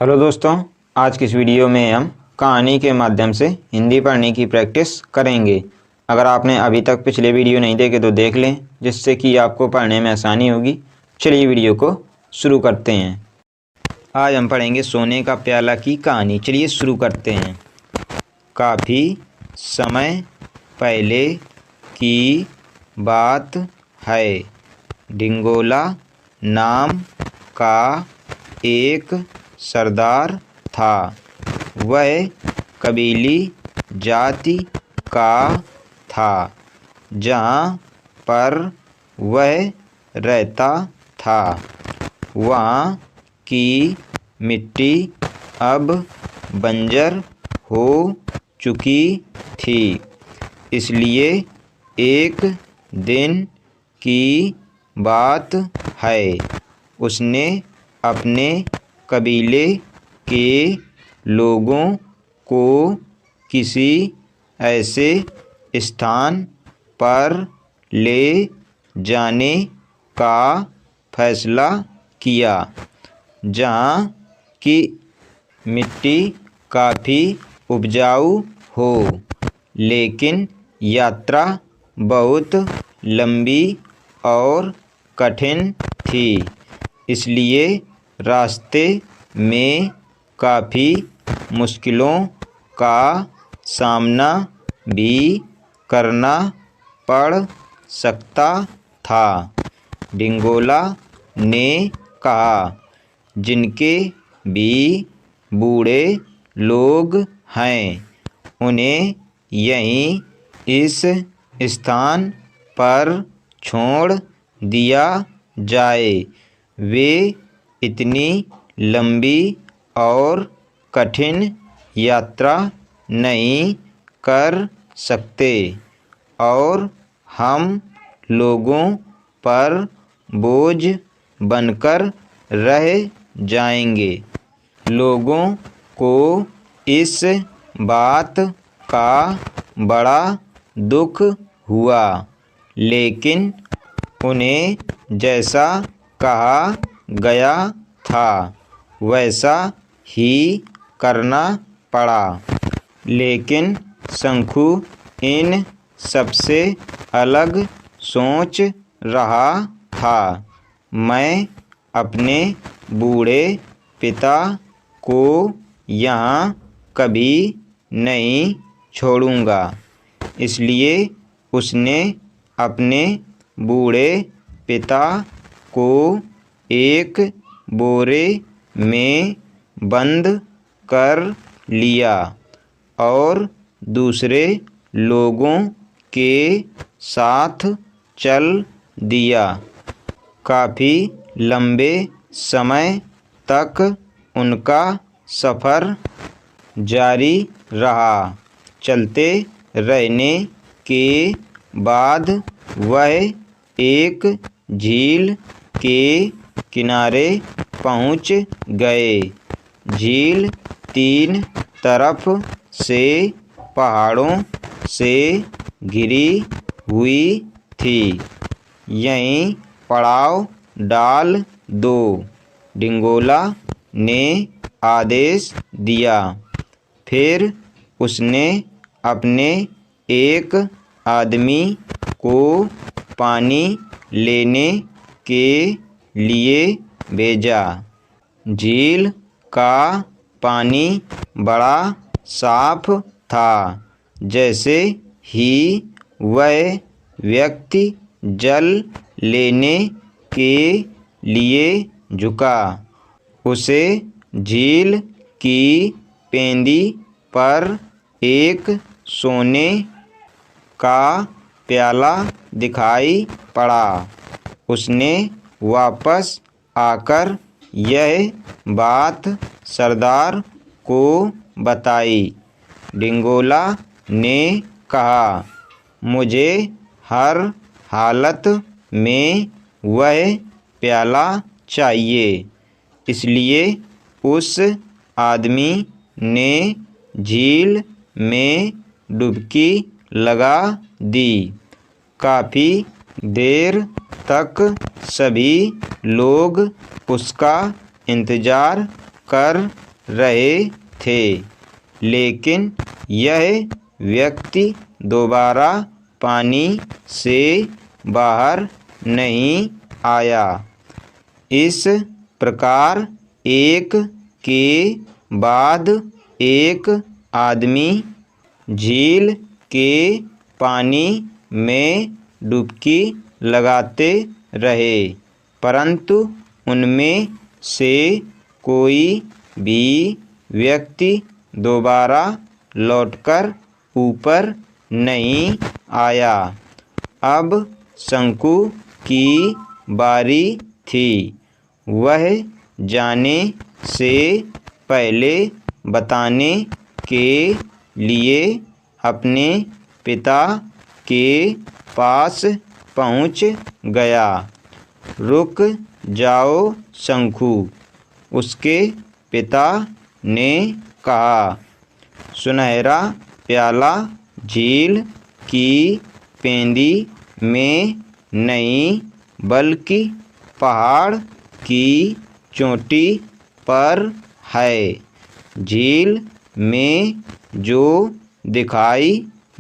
Hello दोस्तों, आज की इस वीडियो में हम कहानी के माध्यम से हिंदी पढ़ने की प्रैक्टिस करेंगे। अगर आपने अभी तक पिछले वीडियो नहीं देखे तो देख लें, जिससे कि आपको पढ़ने में आसानी होगी। चलिए वीडियो को शुरू करते हैं। आज हम पढ़ेंगे सोने का प्याला की कहानी। चलिए शुरू करते हैं। काफ़ी समय पहले की बात है। ढिंगोला नाम का एक सरदार था। वह कबीली जाति का था। जहाँ पर वह रहता था वहाँ की मिट्टी अब बंजर हो चुकी थी। इसलिए एक दिन की बात है, उसने अपने कबीले के लोगों को किसी ऐसे स्थान पर ले जाने का फैसला किया जहाँ की मिट्टी काफ़ी उपजाऊ हो, लेकिन यात्रा बहुत लंबी और कठिन थी। इसलिए रास्ते में काफ़ी मुश्किलों का सामना भी करना पड़ सकता था। ढिंगोला ने कहा, जिनके भी बूढ़े लोग हैं, उन्हें यहीं इस स्थान पर छोड़ दिया जाए। वे इतनी लंबी और कठिन यात्रा नहीं कर सकते और हम लोगों पर बोझ बनकर रह जाएंगे। लोगों को इस बात का बड़ा दुख हुआ, लेकिन उन्हें जैसा कहा गया था वैसा ही करना पड़ा। लेकिन शंकु इन सबसे अलग सोच रहा था। मैं अपने बूढ़े पिता को यहाँ कभी नहीं छोड़ूंगा। इसलिए उसने अपने बूढ़े पिता को एक बोरे में बंद कर लिया और दूसरे लोगों के साथ चल दिया। काफ़ी लंबे समय तक उनका सफ़र जारी रहा। चलते रहने के बाद वह एक झील के किनारे पहुँच गए। झील तीन तरफ से पहाड़ों से घिरी हुई थी। यहीं पड़ाव डाल दो, ढिंगोला ने आदेश दिया। फिर उसने अपने एक आदमी को पानी लेने के लिए भेजा। झील का पानी बड़ा साफ था। जैसे ही वह व्यक्ति जल लेने के लिए झुका, उसे झील की पेंदी पर एक सोने का प्याला दिखाई पड़ा। उसने वापस आकर यह बात सरदार को बताई। ढिंगोला ने कहा, मुझे हर हालत में वह प्याला चाहिए। इसलिए उस आदमी ने झील में डुबकी लगा दी। काफ़ी देर तक सभी लोग उसका इंतज़ार कर रहे थे, लेकिन यह व्यक्ति दोबारा पानी से बाहर नहीं आया। इस प्रकार एक के बाद एक आदमी झील के पानी में डुबकी लगाते रहे, परंतु उनमें से कोई भी व्यक्ति दोबारा लौटकर ऊपर नहीं आया। अब शंकु की बारी थी। वह जाने से पहले बताने के लिए अपने पिता के पास पहुंच गया। रुक जाओ शंकु, उसके पिता ने कहा। सुनहरा प्याला झील की पेंदी में नहीं, बल्कि पहाड़ की चोटी पर है। झील में जो दिखाई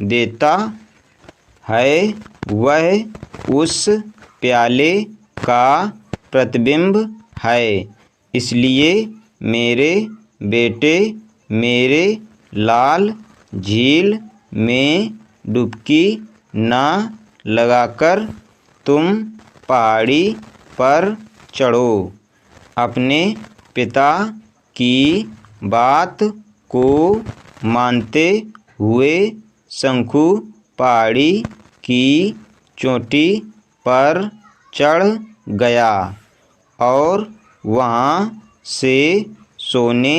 देता है वह उस प्याले का प्रतिबिंब है। इसलिए मेरे बेटे, मेरे लाल, झील में डुबकी ना लगाकर तुम पहाड़ी पर चढ़ो। अपने पिता की बात को मानते हुए शंकु पहाड़ी की चोटी पर चढ़ गया और वहाँ से सोने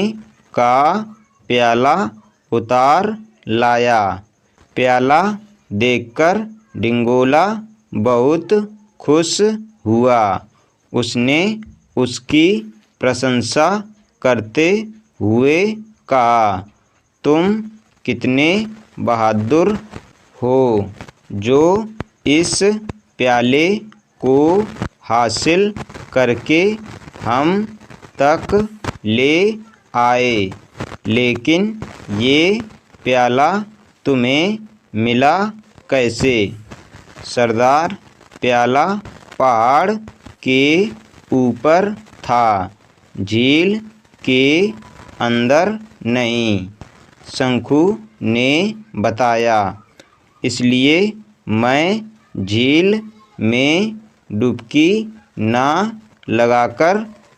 का प्याला उतार लाया। प्याला देखकर डिंगोला बहुत खुश हुआ। उसने उसकी प्रशंसा करते हुए कहा, तुम कितने बहादुर हो जो इस प्याले को हासिल करके हम तक ले आए। लेकिन ये प्याला तुम्हें मिला कैसे? सरदार, प्याला पहाड़ के ऊपर था, झील के अंदर नहीं, शंकु ने बताया। इसलिए मैं झील में डुबकी ना लगाकर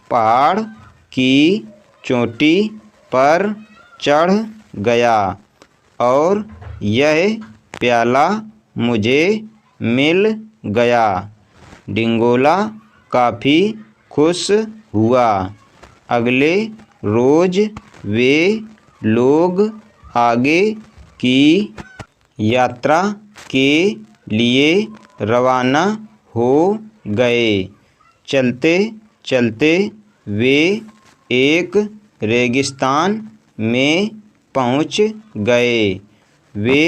पहाड़ की चोटी पर चढ़ गया और यह प्याला मुझे मिल गया। डिंगोला काफ़ी खुश हुआ। अगले रोज वे लोग आगे की यात्रा के लिए रवाना हो गए। चलते चलते वे एक रेगिस्तान में पहुंच गए। वे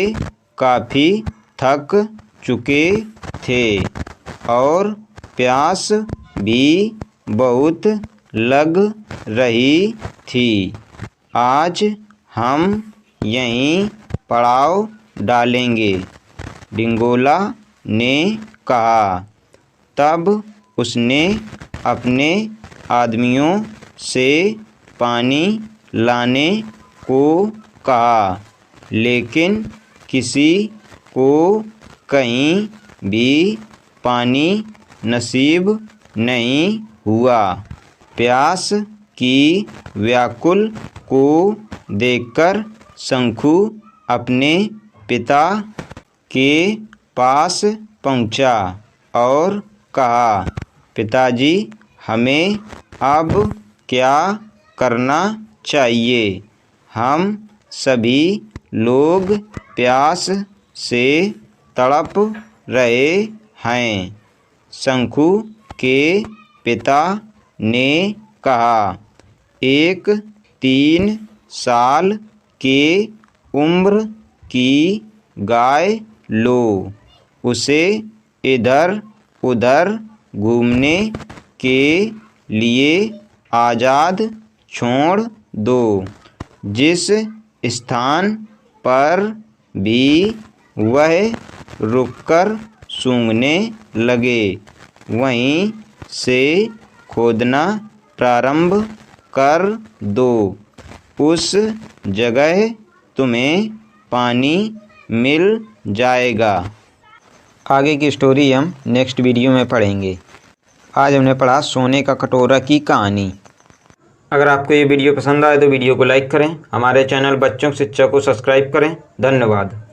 काफ़ी थक चुके थे और प्यास भी बहुत लग रही थी। आज हम यहीं पड़ाव डालेंगे, डिंगोला ने कहा। तब उसने अपने आदमियों से पानी लाने को कहा, लेकिन किसी को कहीं भी पानी नसीब नहीं हुआ। प्यास की व्याकुल को देखकर शंकु अपने पिता के पास पहुंचा और कहा, पिताजी, हमें अब क्या करना चाहिए? हम सभी लोग प्यास से तड़प रहे हैं। शंकु के पिता ने कहा, एक 3 साल के उम्र की गाय लो, उसे इधर उधर घूमने के लिए आज़ाद छोड़ दो। जिस स्थान पर भी वह रुककर सूंघने लगे वहीं से खोदना प्रारंभ कर दो। उस जगह तुम्हें पानी मिल जाएगा। आगे की स्टोरी हम नेक्स्ट वीडियो में पढ़ेंगे। आज हमने पढ़ा सोने का कटोरा की कहानी। अगर आपको ये वीडियो पसंद आए तो वीडियो को लाइक करें। हमारे चैनल बच्चों की शिक्षा को सब्सक्राइब करें। धन्यवाद।